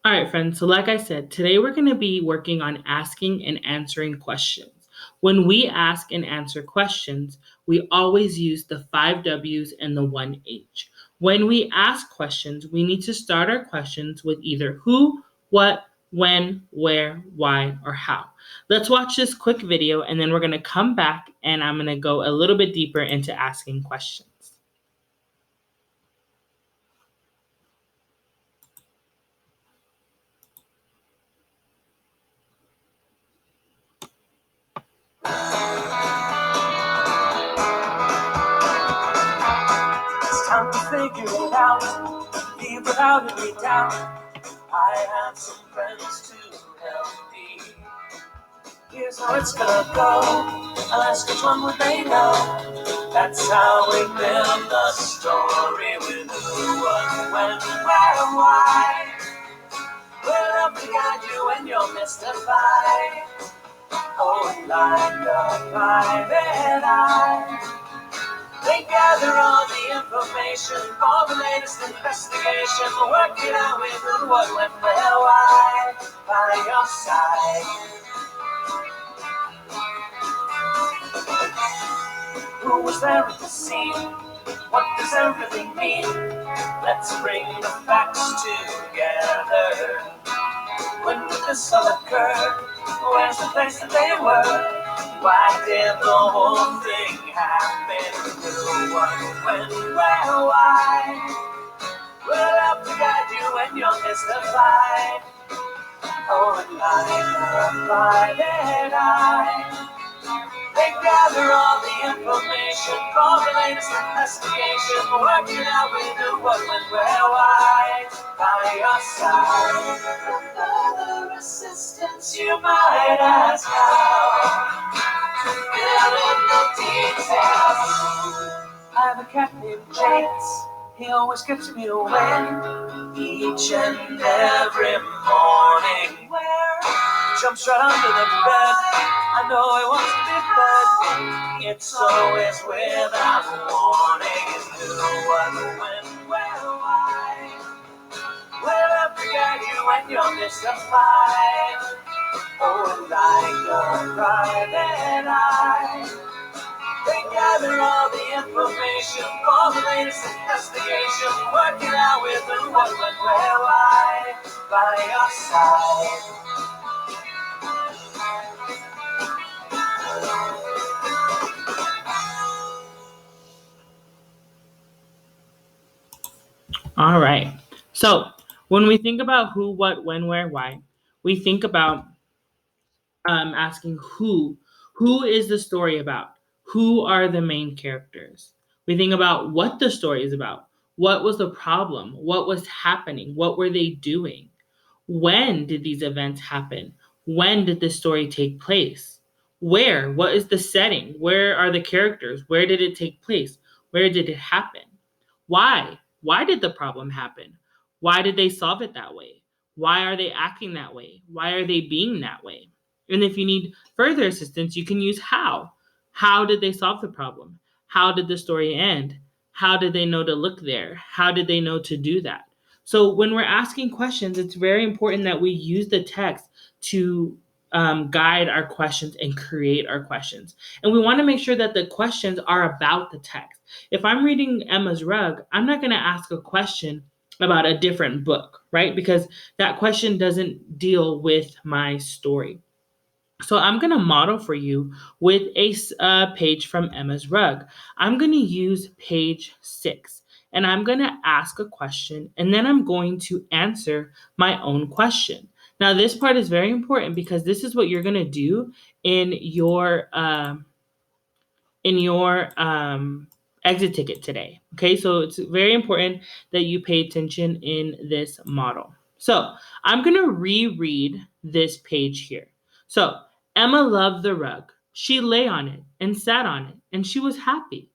All right, friends. So, like I said, today we're going to be working on asking and answering questions. When we ask and answer questions, we always use the 5 W's and the 1 H. When we ask questions, we need to start our questions with either who, what, when, where, why, or how. Let's watch this quick video and then we're going to come back and I'm going to go a little bit deeper into asking questions. It's time to figure it out, leave without any doubt. I have some friends to help me. Here's how it's gonna go. I'll ask which one would they know. That's how we build the story with who, what, when, where, why. We'll help to guide you when you're mystified. Oh, like a private eye. They gather all the information for the latest investigation. Work it out with who, what, when, where, why. By your side. Who was there at the scene? What does everything mean? Let's bring the facts together. When did this all occur? Where's the place that they were? Why did the whole thing happen? Who, what, when, where, why? We'll have to guide you when you're mystified. Oh, and like a private eye. They gather all the information for the latest investigation. Working out with who, what, when, where, why. By your side. For further assistance, you might ask how. Fill in the details. I have a cat named James. He always gets me away. Each and every morning. Where? Jumps right under the bed. I know he wants to be fed. It's always without warning. Who, what, when, where, why. We'll have to guide you when you're mystified. Oh, and like a private eye. They gather all the information for the latest investigation. Working out with who, what, when, where, why. By your side. All right. So when we think about who, what, when, where, why, we think about asking who. Who is the story about? Who are the main characters? We think about what the story is about. What was the problem? What was happening? What were they doing? When did these events happen? When did this story take place? Where? What is the setting? Where are the characters? Where did it take place? Where did it happen? Why? Why did the problem happen? Why did they solve it that way? Why are they acting that way? Why are they being that way? And if you need further assistance, you can use how. How did they solve the problem? How did the story end? How did they know to look there? How did they know to do that? So when we're asking questions, it's very important that we use the text to guide our questions and create our questions. And we want to make sure that the questions are about the text. If I'm reading Emma's Rug, I'm not going to ask a question about a different book, right? Because that question doesn't deal with my story. So I'm going to model for you with a page from Emma's Rug. I'm going to use page 6 and I'm going to ask a question and then I'm going to answer my own question. Now this part is very important because this is what you're going to do in your exit ticket today. Okay, so it's very important that you pay attention in this model. So I'm going to reread this page here. So Emma loved the rug. She lay on it and sat on it, and she was happy.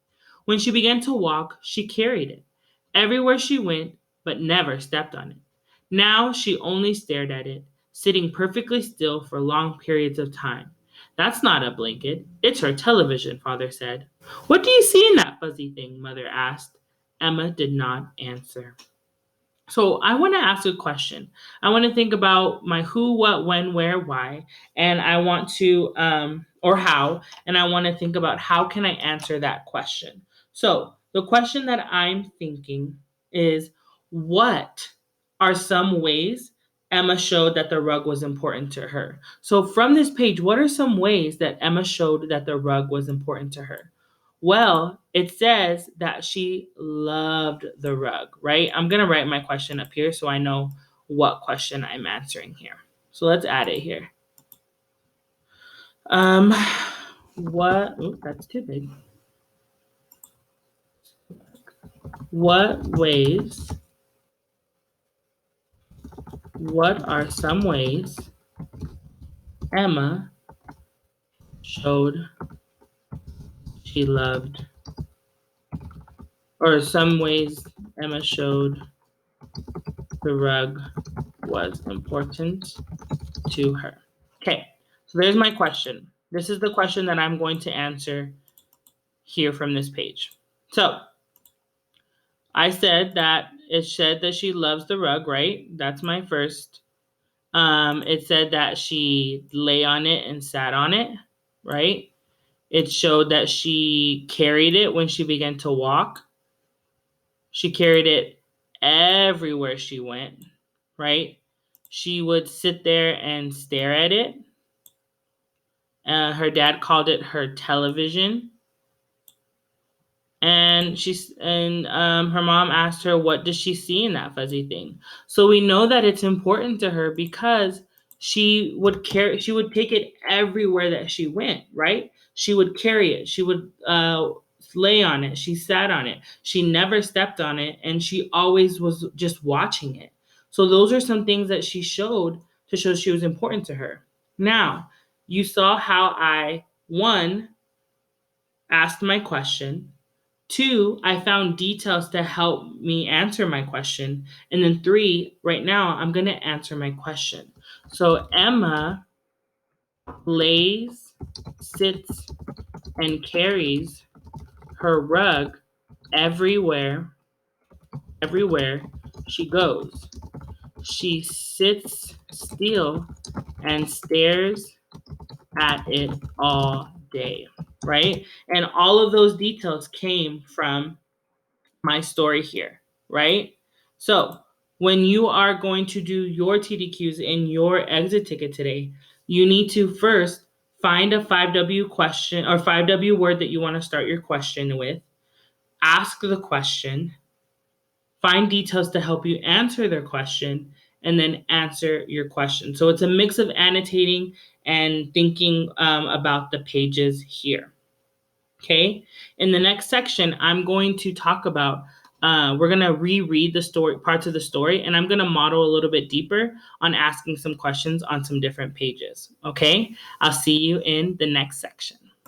When she began to walk, she carried it everywhere she went, but never stepped on it. Now she only stared at it, sitting perfectly still for long periods of time. That's not a blanket. It's her television, Father said. What do you see in that fuzzy thing? Mother asked. Emma did not answer. So I want to ask a question. I want to think about my who, what, when, where, why, and I want to or how, and I want to think about how can I answer that question. So the question that I'm thinking is, what are some ways Emma showed that the rug was important to her? So from this page, what are some ways that Emma showed that the rug was important to her? Well, it says that she loved the rug, right? I'm going to write my question up here so I know what question I'm answering here. So let's add it here. That's too big. What are some ways Emma showed she loved, or some ways Emma showed the rug was important to her? Okay, so there's my question. This is the question that I'm going to answer here from this page. So I said that it said that she loves the rug, right? That's my first. It said that she lay on it and sat on it, right? It showed that she carried it when she began to walk. She carried it everywhere she went, right? She would sit there and stare at it. Her dad called it her television. And her mom asked her, what does she see in that fuzzy thing? So we know that it's important to her because she would take it everywhere that she went, right? She would carry it. She would lay on it. She sat on it. She never stepped on it, and she always was just watching it. So those are some things that she showed to show she was important to her. Now, you saw how I, one, asked my question. Two, I found details to help me answer my question. And then three, right now, I'm going to answer my question. So Emma lays, sits, and carries her rug everywhere she goes. She sits still and stares at it all day, right? And all of those details came from my story here, right? So when you are going to do your TDQs in your exit ticket today, you need to first find a 5W question or 5W word that you want to start your question with, ask the question, find details to help you answer their question, and then answer your question. So it's a mix of annotating and thinking about the pages here. Okay, in the next section, I'm going to talk about, we're going to reread the story, parts of the story, and I'm going to model a little bit deeper on asking some questions on some different pages. Okay, I'll see you in the next section.